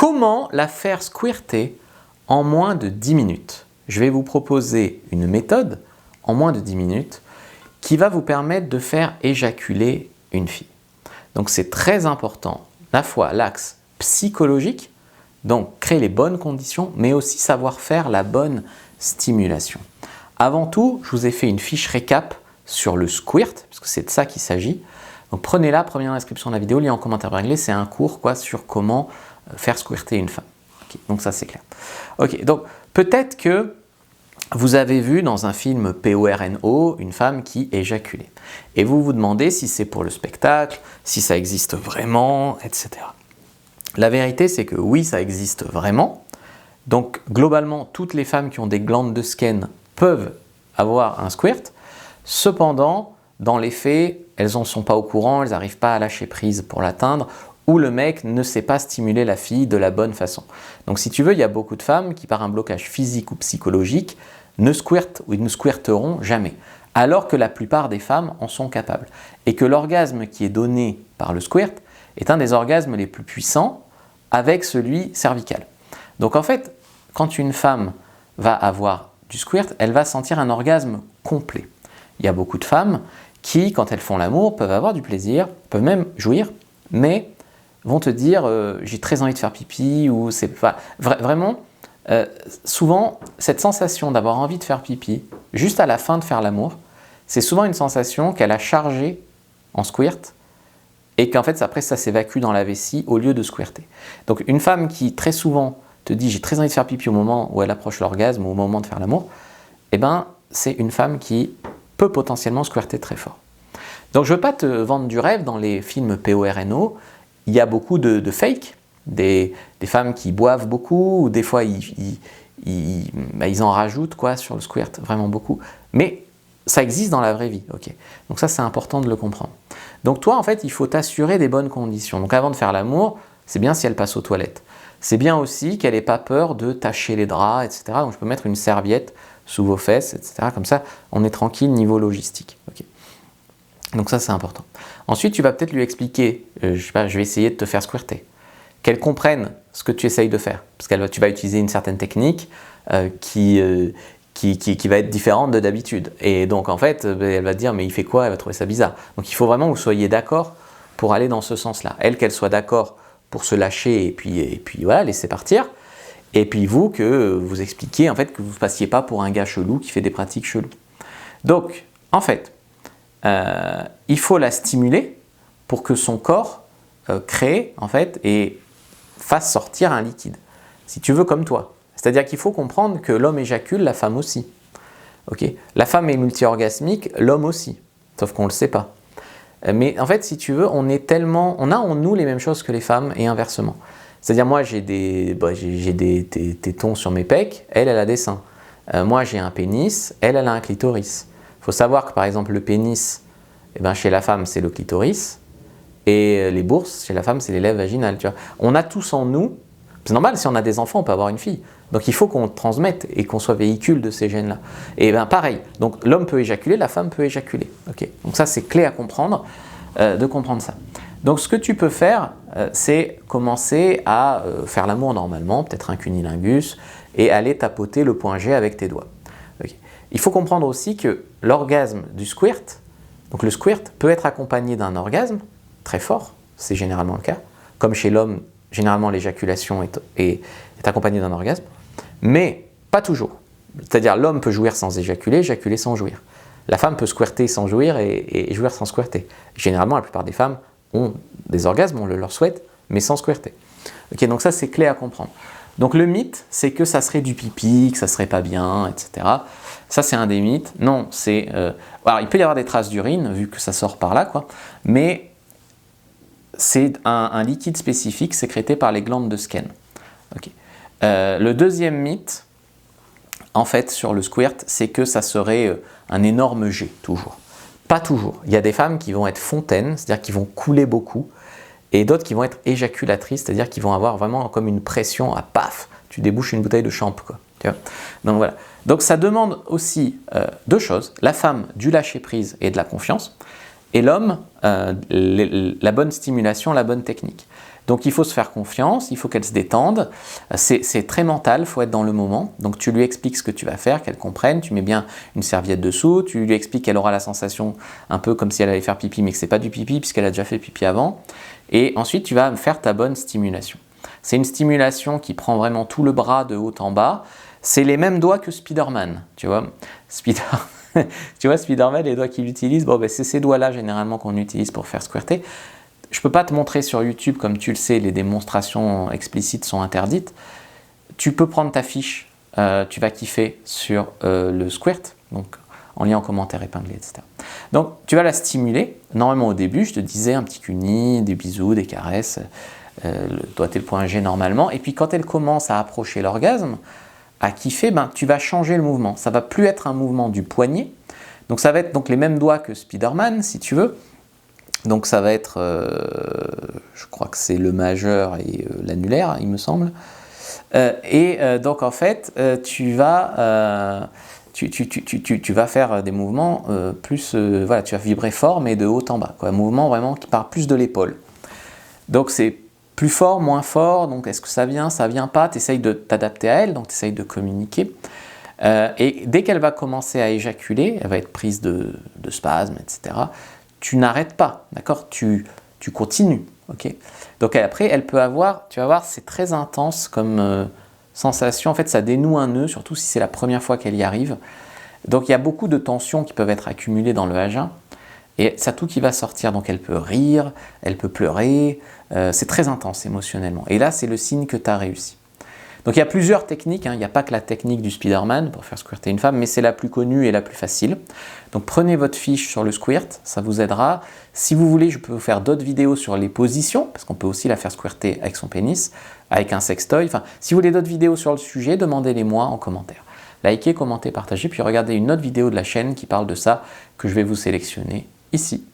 comment la faire squirter en moins de 10 minutes? Je vais vous proposer une méthode en moins de 10 minutes qui va vous permettre de faire éjaculer une fille. Donc c'est très important, à la fois l'axe psychologique, donc créer les bonnes conditions, mais aussi savoir faire la bonne stimulation. Avant tout, je vous ai fait une fiche récap sur le squirt, parce que c'est de ça qu'il s'agit. Donc prenez-la, première description de la vidéo, lien en commentaire réglé, c'est un cours sur comment faire squirter une femme. Okay, donc ça c'est clair. Ok, donc peut-être que vous avez vu dans un film PORNO une femme qui éjaculait. Et vous vous demandez si c'est pour le spectacle, si ça existe vraiment, etc. La vérité c'est que oui, ça existe vraiment. Donc globalement, toutes les femmes qui ont des glandes de Skene peuvent avoir un squirt. Cependant, dans les faits, elles n'en sont pas au courant, elles n'arrivent pas à lâcher prise pour l'atteindre, ou le mec ne sait pas stimuler la fille de la bonne façon. Donc si tu veux, il y a beaucoup de femmes qui, par un blocage physique ou psychologique, ne squirtent ou ne squirteront jamais, alors que la plupart des femmes en sont capables. Et que l'orgasme qui est donné par le squirt est un des orgasmes les plus puissants avec celui cervical. Donc en fait, quand une femme va avoir du squirt, elle va sentir un orgasme complet. Il y a beaucoup de femmes qui, quand elles font l'amour, peuvent avoir du plaisir, peuvent même jouir, mais vont te dire j'ai très envie de faire pipi, ou c'est pas vraiment. Souvent, cette sensation d'avoir envie de faire pipi, juste à la fin de faire l'amour, c'est souvent une sensation qu'elle a chargée en squirt et qu'en fait, après, ça s'évacue dans la vessie au lieu de squirter. Donc, une femme qui, très souvent, te dit j'ai très envie de faire pipi au moment où elle approche l'orgasme ou au moment de faire l'amour, eh ben, c'est une femme qui peut potentiellement squirter très fort. Donc, je ne veux pas te vendre du rêve dans les films PORNO. Il y a beaucoup de fake, des femmes qui boivent beaucoup, ou des fois ils en rajoutent sur le squirt, vraiment beaucoup. Mais ça existe dans la vraie vie, ok. Donc ça c'est important de le comprendre. Donc toi en fait il faut t'assurer des bonnes conditions. Donc avant de faire l'amour, c'est bien si elle passe aux toilettes. C'est bien aussi qu'elle n'ait pas peur de tacher les draps, etc. Donc je peux mettre une serviette sous vos fesses, etc. Comme ça on est tranquille niveau logistique, ok. Donc ça c'est important. Ensuite tu vas peut-être lui expliquer, je sais pas, je vais essayer de te faire squirter. Qu'elle comprenne ce que tu essayes de faire. Parce que tu vas utiliser une certaine technique qui va être différente de d'habitude. Et donc en fait, elle va te dire mais il fait quoi? Elle va trouver ça bizarre. Donc il faut vraiment que vous soyez d'accord pour aller dans ce sens-là. Elle, qu'elle soit d'accord pour se lâcher et puis voilà, laisser partir. Et puis vous, que vous expliquiez en fait que vous ne passiez pas pour un gars chelou qui fait des pratiques cheloues. Donc en fait, il faut la stimuler pour que son corps crée en fait et fasse sortir un liquide, si tu veux comme toi. C'est-à-dire qu'il faut comprendre que l'homme éjacule, la femme aussi. Okay, la femme est multi-orgasmique, l'homme aussi, sauf qu'on ne le sait pas. Mais en fait, si tu veux, on a en nous les mêmes choses que les femmes et inversement. C'est-à-dire moi j'ai des tétons sur mes pecs, elle a des seins. Moi j'ai un pénis, elle a un clitoris. Il faut savoir que par exemple le pénis, chez la femme c'est le clitoris, et les bourses, chez la femme, c'est les lèvres vaginales. Tu vois. On a tous en nous, c'est normal, si on a des enfants, on peut avoir une fille. Donc il faut qu'on transmette et qu'on soit véhicule de ces gènes-là. Et pareil, donc l'homme peut éjaculer, la femme peut éjaculer. Okay. Donc ça, c'est clé à comprendre, de comprendre ça. Donc ce que tu peux faire, c'est commencer à faire l'amour normalement, peut-être un cunilingus, et aller tapoter le point G avec tes doigts. Okay. Il faut comprendre aussi que l'orgasme du squirt, donc le squirt peut être accompagné d'un orgasme, très fort, c'est généralement le cas. Comme chez l'homme, généralement l'éjaculation est accompagnée d'un orgasme, mais pas toujours. C'est-à-dire l'homme peut jouir sans éjaculer, éjaculer sans jouir. La femme peut squirter sans jouir et jouir sans squirter. Généralement, la plupart des femmes ont des orgasmes, on le leur souhaite, mais sans squirter. Okay, donc ça, c'est clé à comprendre. Donc le mythe, c'est que ça serait du pipi, que ça serait pas bien, etc. Ça, c'est un des mythes. Non, c'est... alors, il peut y avoir des traces d'urine, vu que ça sort par là, mais c'est un liquide spécifique sécrété par les glandes de Skene. Okay. Le deuxième mythe, en fait, sur le squirt, c'est que ça serait un énorme jet, toujours. Pas toujours. Il y a des femmes qui vont être fontaines, c'est-à-dire qui vont couler beaucoup, et d'autres qui vont être éjaculatrices, c'est-à-dire qui vont avoir vraiment comme une pression à paf, tu débouches une bouteille de champ, quoi. Tu vois. Donc voilà. Donc ça demande aussi deux choses, la femme du lâcher prise et de la confiance, et l'homme, la bonne stimulation, la bonne technique. Donc il faut se faire confiance, il faut qu'elle se détende. C'est très mental, il faut être dans le moment. Donc tu lui expliques ce que tu vas faire, qu'elle comprenne. Tu mets bien une serviette dessous, tu lui expliques qu'elle aura la sensation un peu comme si elle allait faire pipi, mais que ce n'est pas du pipi puisqu'elle a déjà fait pipi avant. Et ensuite tu vas faire ta bonne stimulation. C'est une stimulation qui prend vraiment tout le bras de haut en bas. C'est les mêmes doigts que Spider-Man, tu vois. Tu vois, Spider-Man, les doigts qu'il utilise, bon, ben, c'est ces doigts-là généralement qu'on utilise pour faire squirter. Je ne peux pas te montrer sur YouTube, comme tu le sais, les démonstrations explicites sont interdites. Tu peux prendre ta fiche, tu vas kiffer sur le squirt, donc en lien en commentaire épinglé, etc. Donc tu vas la stimuler. Normalement au début, je te disais un petit cuni, des bisous, des caresses, doigter le point G normalement. Et puis quand elle commence à approcher l'orgasme, à kiffer, ben, tu vas changer le mouvement. Ça ne va plus être un mouvement du poignet. Donc ça va être donc les mêmes doigts que Spider-Man, si tu veux. Donc ça va être, je crois que c'est le majeur et l'annulaire, il me semble. Donc en fait, tu vas faire des mouvements plus, voilà, tu vas vibrer fort mais de haut en bas, quoi. Un mouvement vraiment qui part plus de l'épaule. Donc c'est plus fort, moins fort, donc est-ce que ça vient pas, tu essayes de t'adapter à elle, donc tu essayes de communiquer. Et dès qu'elle va commencer à éjaculer, elle va être prise de spasmes, etc. Tu n'arrêtes pas, d'accord, tu continues, ok. Donc après, elle peut avoir, tu vas voir, c'est très intense comme sensation. En fait, ça dénoue un nœud, surtout si c'est la première fois qu'elle y arrive. Donc il y a beaucoup de tensions qui peuvent être accumulées dans le vagin. Et c'est tout qui va sortir, donc elle peut rire, elle peut pleurer, c'est très intense émotionnellement. Et là, c'est le signe que tu as réussi. Donc il y a plusieurs techniques, hein. Il n'y a pas que la technique du Spider-Man pour faire squirter une femme, mais c'est la plus connue et la plus facile. Donc prenez votre fiche sur le squirt, ça vous aidera. Si vous voulez, je peux vous faire d'autres vidéos sur les positions, parce qu'on peut aussi la faire squirter avec son pénis, avec un sextoy. Enfin, si vous voulez d'autres vidéos sur le sujet, demandez-les-moi en commentaire. Likez, commentez, partagez, puis regardez une autre vidéo de la chaîne qui parle de ça, que je vais vous sélectionner ici.